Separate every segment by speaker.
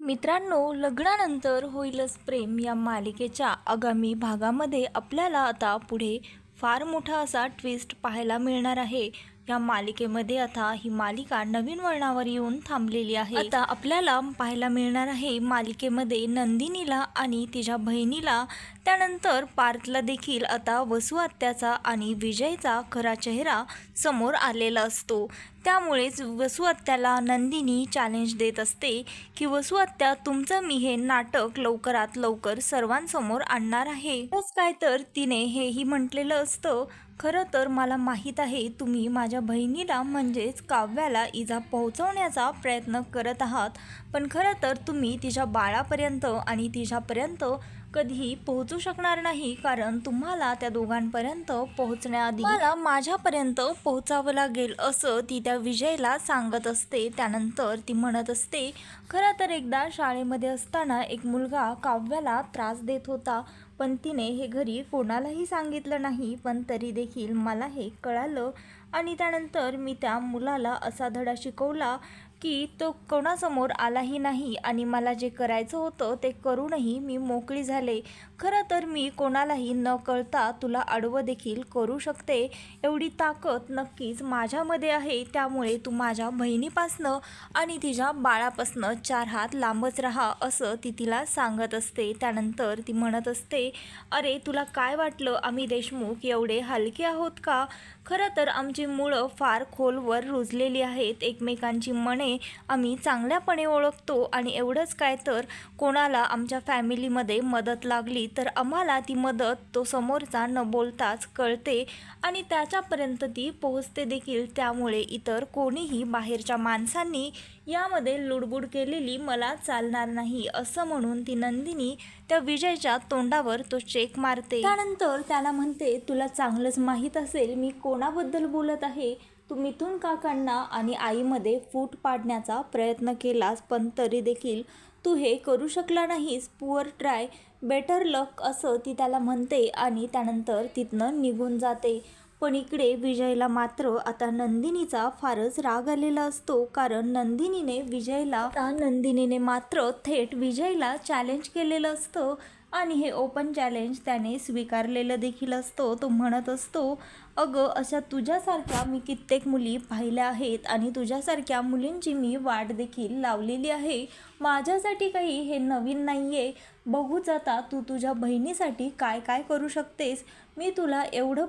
Speaker 1: मित्रांनो, लग्नानंतर होईलच प्रेम या मालिकेच्या आगामी भागामध्ये आपल्याला आता पुढे फार मोठा असा ट्विस्ट पाहायला मिळणार आहे। या मालिकेमध्ये आता ही मालिका नवीन वळणावर येऊन थांबलेली आहे। आता आपल्याला पाहायला मिळणार आहे मालिकेमध्ये नंदिनीला आणि तिच्या बहिणीला, त्यानंतर पार्थला देखील आता वसू आत्याचा आणि विजयचा खरा चेहरा समोर आलेला असतो। त्यामुळेच वसू आत्याला नंदिनी चॅलेंज देत असते की वसू आत्या, तुमचं मी हे नाटक लवकरात लवकर सर्वांसमोर आणणार आहे। बस काय तर तिने हेही म्हटलेलं असतं, खरं तर मला माहीत आहे तुम्ही माझ्या बहिणीला म्हणजेच काव्याला इजा पोहोचवण्याचा प्रयत्न करत आहात, पण खरं तर तुम्ही तिच्या बाळापर्यंत आणि तिच्यापर्यंत कधीही पोहोचू शकणार नाही, कारण तुम्हाला त्या दोघांपर्यंत पोहोचण्याआधी मला माझ्यापर्यंत पोहोचावं लागेल, असं ती त्या विजयला सांगत असते। त्यानंतर ती म्हणत असते, खरं तर एकदा शाळेमध्ये असताना एक मुलगा काव्याला त्रास देत होता, पण तिने हे घरी कोणालाही सांगितलं नाही, पण तरी देखील मला हे कळालं आणि त्यानंतर मी त्या मुलाला असा धडा शिकवला की तो कोणासमोर आलाही नाही आणि मला जे करायचं होतं ते करूनही मी मोकळी झाले। खरं तर मी कोणालाही न कळता तुला आडवं देखील करू शकते, एवढी ताकद नक्कीच माझ्यामध्ये आहे, त्यामुळे तू माझ्या बहिणीपासनं आणि तिच्या बाळापासनं 4 हात लांबच राहा, असं ती तिला सांगत असते। त्यानंतर ती म्हणत असते, अरे तुला काय वाटलं आम्ही देशमुख एवढे हलके आहोत का? खरं तर आमची मुळं फार खोलवर रुजलेली आहेत, एकमेकांची मने आम्ही चांगल्यापणे ओळखतो आणि एवढंच काय तर कोणाला आमच्या फॅमिलीमध्ये मदत लागली तर आम्हाला ती मदत तो समोरचा न बोलताच कळते आणि त्याच्यापर्यंत ती पोहोचते देखील। त्यामुळे इतर कोणीही बाहेरच्या माणसांनी यामध्ये लुडबुड केलेली मला चालणार नाही, असं म्हणून ती नंदिनी त्या विजयच्या तोंडावर तो चेक मारते। त्यानंतर त्याला म्हणते, तुला चांगलंच माहीत असेल मी कोणाबद्दल बोलत आहे। तू मिथुन काकांना आणि आईमध्ये फूट पाडण्याचा प्रयत्न केलास, पण तरी देखील तू हे करू शकला नाहीस, पुअर ट्राय बेटर लक, असं ती त्याला म्हणते आणि त्यानंतर तिथनं निघून जाते। पण इकडे विजयला मात्र आता नंदिनीचा फारच राग आलेला असतो, कारण नंदिनीने मात्र थेट विजयला चॅलेंज केलेलं असतं आणि हे ओपन चॅलेंज त्याने स्वीकारलेलं देखील असतं। तो म्हणत असतो, अगं अशा तुझ्यासारख्या मी कित्येक मुली पाहिल्या आहेत आणि तुझ्यासारख्या मुलींची मी वाट देखील लावलेली आहे, माझ्यासाठी काही हे नवीन नाही आहे, बघूच आता तू तुझ्या बहिणीसाठी काय काय करू शकतेस। मी तुला एवढं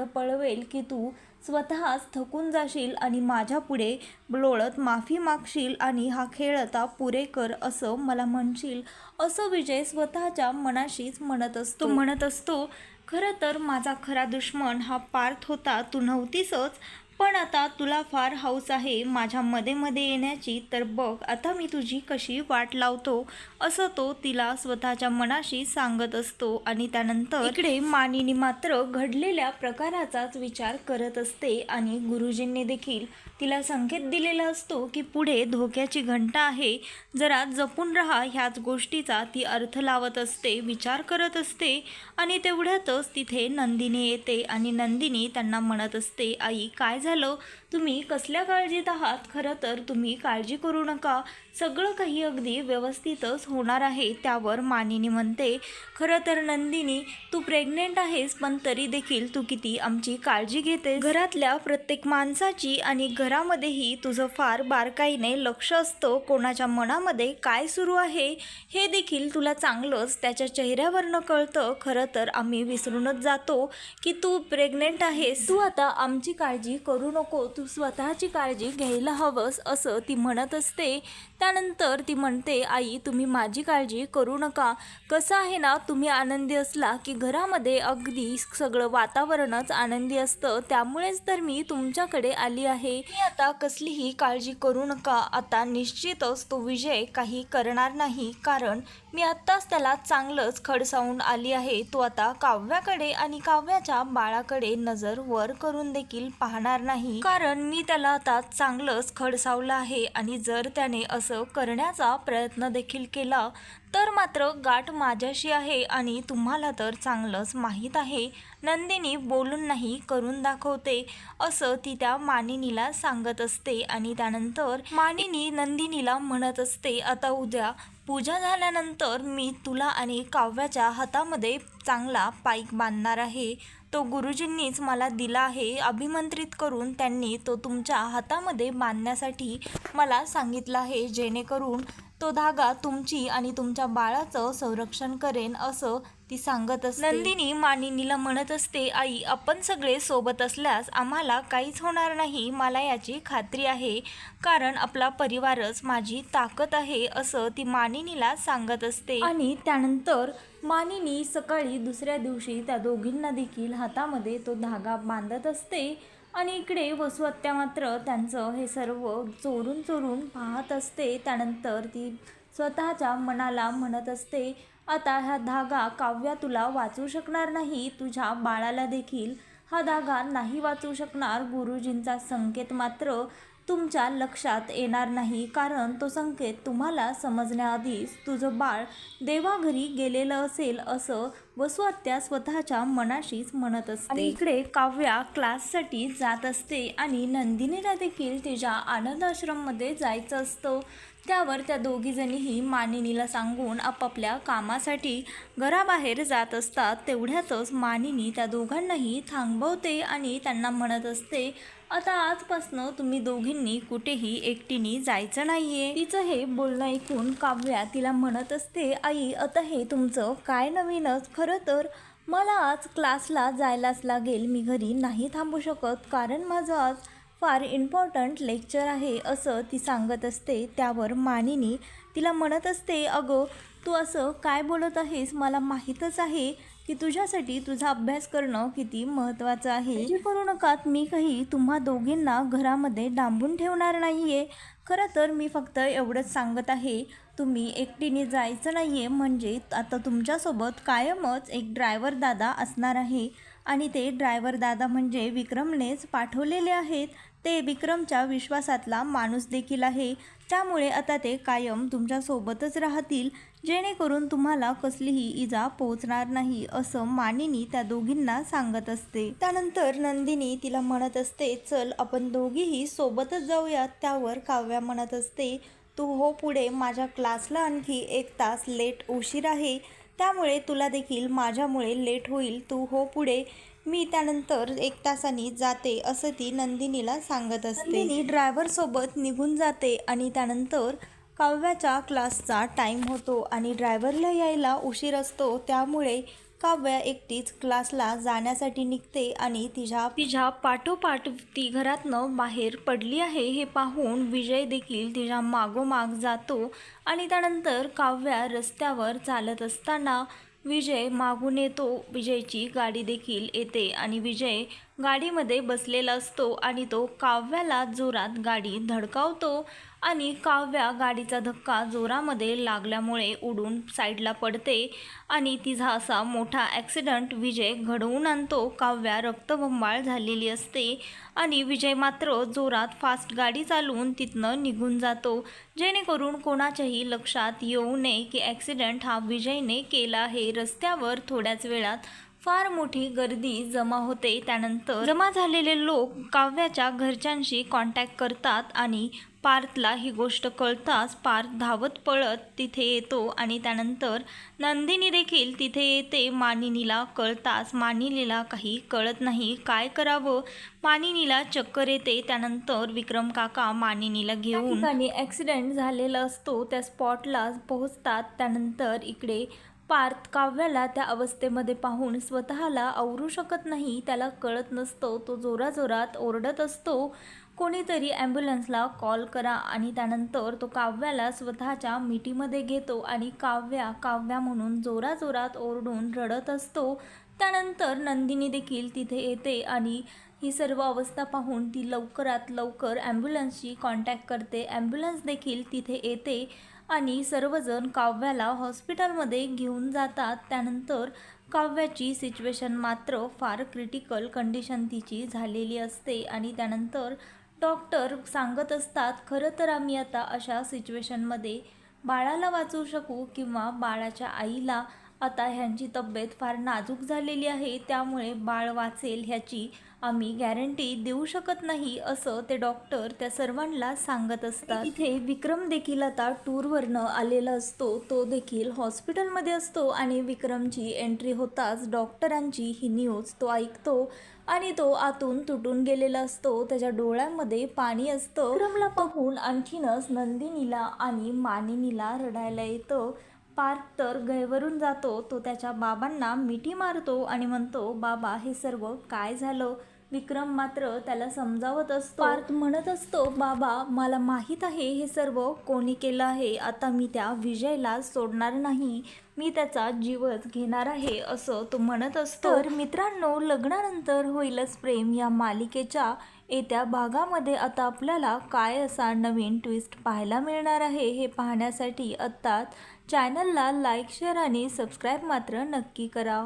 Speaker 1: पळवेल की तू स्वतःच थकून जाशील आणि माझ्या पुढे लोळत माफी मागशील आणि हा खेळ आता पुरे कर असं मला म्हणशील, असं विजय स्वतःच्या मनाशीच म्हणत असतो। खरं तर माझा खरा दुश्मन हा पार्थ होता, तू नव्हतीसच, पण आता तुला फार हौस आहे माझ्या मध्ये येण्याची, तर बघ आता मी तुझी कशी वाट लावतो, असं तो तिला स्वतःच्या मनाशी सांगत असतो। आणि त्यानंतर इकडे मानिनी मात्र घडलेल्या प्रकाराचाच विचार करत असते आणि गुरुजींनी देखील तिला संकेत दिलेला असतो की पुढे धोक्याची घंटा आहे, जरा जपून राहा, ह्याच गोष्टीचा ती अर्थ लावत असते, विचार करत असते। आणि तेवढ्यातच तिथे नंदिनी येते आणि नंदिनी त्यांना म्हणत असते, आई काय झालं, तुम्ही कसल्या काळजीत आहात? खरं तर तुम्ही काळजी करू नका, सगळं काही अगदी व्यवस्थितच होणार आहे। त्यावर मानिनी म्हणते, खरं तर नंदिनी तू प्रेग्नेंट आहेस, पण तरी देखील तू किती आमची काळजी घेतेस, घरातल्या प्रत्येक माणसाची, आणि घरामध्येही तुझं फार बारकाईने लक्ष असतं, कोणाच्या मनामध्ये काय सुरू आहे हे देखील तुला चांगलंच त्याच्या चेहऱ्यावरनं कळतं। खरं तर आम्ही विसरूनच जातो की तू प्रेग्नेंट आहेस, तू आता आमची काळजी करू नको, तू स्वतःची काळजी घ्यायला हवंस, असं ती म्हणत असते। त्यानंतर ती म्हणते, आई तुम्ही माझी काळजी करू नका, कसं आहे ना, तुम्ही आनंदी असला की घरामध्ये अगदी सगळं वातावरणच आनंदी असतं, त्यामुळेच तर मी तुमच्याकडे आली आहे, मी आता कसलीही काळजी करू नका। आता निश्चितच तो विजय काही करणार नाही, कारण मी आत्ताच त्याला चांगलंच खडसावून आली आहे, तो आता काव्याकडे आणि काव्याच्या बाळाकडे नजर वर करून देखील पाहणार नाही, कारण मी त्याला आता चांगलंच खडसावलं आहे आणि जर त्याने असं असं करण्याचा प्रयत्न देखील केला तर मात्र गाठ माझ्याशी आहे आणि तुम्हाला तर चांगलंच माहीत आहे. नंदिनी बोलून नाही करून दाखवते असं ती त्या मानिनीला सांगत असते आणि त्यानंतर मानिनी नंदिनीला म्हणत असते, आता उद्या पूजा झाल्यानंतर मी तुला आणि काव्याच्या हातामध्ये चांगला पाईक बांधणार आहे. तो गुरुजींनीच मला दिला आहे. अभिमंत्रित करून त्यांनी तो तुमच्या हातामध्ये बांधण्यासाठी मला सांगितलं आहे, जेणेकरून तो धागा तुमची आणि तुमच्या बाळाचं संरक्षण करेन असं ती सांगत असते. नंदिनी मानिनीला म्हणत असते, आई आपण सगळे सोबत असल्यास आम्हाला काहीच होणार नाही. मला याची खात्री आहे, कारण आपला परिवारच माझी ताकद आहे असं ती मानिनीला सांगत असते. आणि त्यानंतर मानिनी सकाळी दुसऱ्या दिवशी त्या दोघींना देखील हातामध्ये तो धागा बांधत असते आणि इकडे वसुहत्या मात्र त्यांचं हे सर्व चोरून चोरून पाहत असते. त्यानंतर ती स्वतःच्या मनाला म्हणत असते, आता हा धागा काव्या तुला वाचू शकणार नाही, तुझ्या बाळाला देखील हा धागा नाही वाचू शकणार. गुरुजींचा संकेत मात्र तुमच्या लक्षात येणार नाही, कारण तो संकेत तुम्हाला समजण्याआधीच तुझं बाळ देवाघरी गेलेलं असेल असं वसुहत्या स्वतःच्या मनाशीच म्हणत असते. आणि इकडे काव्या क्लाससाठी जात असते आणि नंदिनीला देखील तिच्या आनंद आश्रममध्ये जायचं असतं. त्यावर त्या दोघीजणीही मानिनीला सांगून आपापल्या कामासाठी घराबाहेर जात असतात. तेवढ्यातच मानिनी त्या दोघांनाही थांबवते आणि त्यांना म्हणत असते, आता आजपासनं तुम्ही दोघींनी कुठेही एकटीने जायचं नाहीये. तिचं हे बोलणं ऐकून काव्या तिला म्हणत असते, आई आता हे तुमचं काय नवीनच. खरं तर मला आज क्लासला जायलाच लागेल, मी घरी नाही थांबू शकत, कारण माझं आज फार इम्पॉर्टंट लेक्चर आहे असं ती सांगत असते. त्यावर मानिनी तिला म्हणत असते, अगं तू असं काय बोलत आहेस, मला माहीतच आहे की तुझ्यासाठी तुझा अभ्यास करणं किती महत्त्वाचं आहे. काळजी करू नका, मी काही तुम्हा दोघींना घरामध्ये डांबून ठेवणार नाही आहे. खरं तर मी फक्त एवढंच सांगत आहे, तुम्ही एकटीने जायचं नाही आहे, म्हणजे आता तुमच्यासोबत कायमच एक ड्रायव्हर दादा असणार आहे आणि ते ड्रायव्हर दादा म्हणजे विक्रमनेच पाठवलेले आहेत. ते विक्रमच्या विश्वासातला माणूस देखील आहे, त्यामुळे आता ते कायम तुमच्यासोबतच राहतील, जेणेकरून तुम्हाला कसलीही इजा पोहोचणार नाही असं मानिनी त्या दोघींना सांगत असते. त्यानंतर नंदिनी तिला म्हणत असते, चल आपण दोघीही सोबतच जाऊयात. त्यावर काव्या म्हणत असते, तू हो पुढे, माझ्या क्लासला आणखी 1 तास लेट उशीर आहे, त्यामुळे तुला देखील माझ्यामुळे लेट होईल, तू हो पुढे, मी त्यानंतर 1 तासांनी जाते असं ती नंदिनीला सांगत असते. नंदिनी ड्रायव्हरसोबत निघून जाते आणि त्यानंतर काव्याच्या क्लासचा टाईम होतो आणि ड्रायव्हरला यायला उशीर असतो, त्यामुळे काव्या एकटीच क्लासला जाण्यासाठी निघते आणि तिच्या पाठोपाठ ती घरातनं बाहेर पडली आहे हे पाहून विजय देखील तिच्या मागोमाग जातो आणि त्यानंतर काव्या रस्त्यावर चालत असताना विजय मागून येतो. विजयची गाडी देखील येते आणि विजय गाडीमध्ये बसलेला असतो आणि तो काव्याला जोरात गाडी धडकावतो आणि काव्या गाडीचा धक्का जोरामध्ये लागल्यामुळे उडून साईडला पडते आणि तिचा असा मोठा ॲक्सिडेंट विजय घडवून आणतो. काव्या रक्तबंबाळ झालेली असते आणि विजय मात्र जोरात फास्ट गाडी चालवून तिथनं निघून जातो, जेणेकरून कोणाच्याही लक्षात येऊ नये की ॲक्सिडेंट हा विजयने केला आहे. रस्त्यावर थोड्याच वेळात फार मोठी गर्दी जमा होते. त्यानंतर जमा झालेले लोक काव्याच्या घरच्यांशी कॉन्टॅक्ट करतात आणि पार्थला ही गोष्ट कळताच पार्थ धावत पळत तिथे येतो आणि त्यानंतर नंदिनी देखील तिथे येते. मानिनीला कळताच मानिनीला काही कळत नाही, काय करावं, मानिनीला चक्कर येते. त्यानंतर विक्रम काका मानिनीला घेऊन ॲक्सिडेंट झालेला असतो त्या स्पॉटला पोहोचतात. त्यानंतर इकडे पार्थ काव्याला त्या अवस्थेमध्ये पाहून स्वतःला आवरू शकत नाही, त्याला कळत नसतं, तो जोराजोरात ओरडत असतो, कोणीतरी ॲम्ब्युलन्सला कॉल करा. आणि त्यानंतर तो काव्याला स्वतःच्या मिठीमध्ये घेतो आणि काव्या म्हणून जोराजोरात ओरडून रडत असतो. त्यानंतर नंदिनी देखील तिथे येते आणि ही सर्व अवस्था पाहून ती लवकरात लवकर ॲम्ब्युलन्सशी कॉन्टॅक्ट करते. ॲम्ब्युलन्स देखील तिथे येते आणि सर्वजण काव्याला हॉस्पिटलमध्ये घेऊन जातात. त्यानंतर काव्याची सिच्युएशन मात्र फार क्रिटिकल कंडिशन तिची झालेली असते आणि त्यानंतर डॉक्टर सांगत असतात, खरं तर आम्ही आता अशा सिच्युएशनमध्ये बाळाला वाचवू शकू किंवा बाळाच्या आईला आता ह्यांची तब्येत फार नाजूक झालेली आहे, त्यामुळे बाळ वाचेल ह्याची आम्ही गॅरंटी देऊ शकत नाही, असं ते डॉक्टर त्या सर्वांना सांगत असतात. तिथे विक्रम देखील आता टूरवरनं आलेला असतो. तो देखील हॉस्पिटलमध्ये असतो आणि विक्रमची एंट्री होताच डॉक्टरांची ही न्यूज तो ऐकतो आणि तो आतून तुटून गेलेला असतो. त्याच्या डोळ्यांमध्ये पाणी असतं. विक्रमला पाहून आणखीनच नंदिनीला आणि मानिनीला रडायला येतं. पार्थ तर गैरवरून जातो. तो त्याच्या बाबांना मिठी मारतो आणि म्हणतो, बाबा हे सर्व काय झालं? विक्रम मात्र त्याला समजावत असतो. पार्थ म्हणत असतो, बाबा मला माहीत आहे हे सर्व कोणी केलं आहे. आता मी त्या विजयला सोडणार नाही, मी त्याचा जीवच घेणार आहे, असं तो म्हणत असतो. तर मित्रांनो, लग्नानंतर होईलच प्रेम या मालिकेच्या येत्या भागामध्ये आता आपल्याला काय असा नवीन ट्विस्ट पाहायला मिळणार आहे हे पाहण्यासाठी आत्ताच चॅनलला लाईक, शेअर आणि सबस्क्राईब मात्र नक्की करा.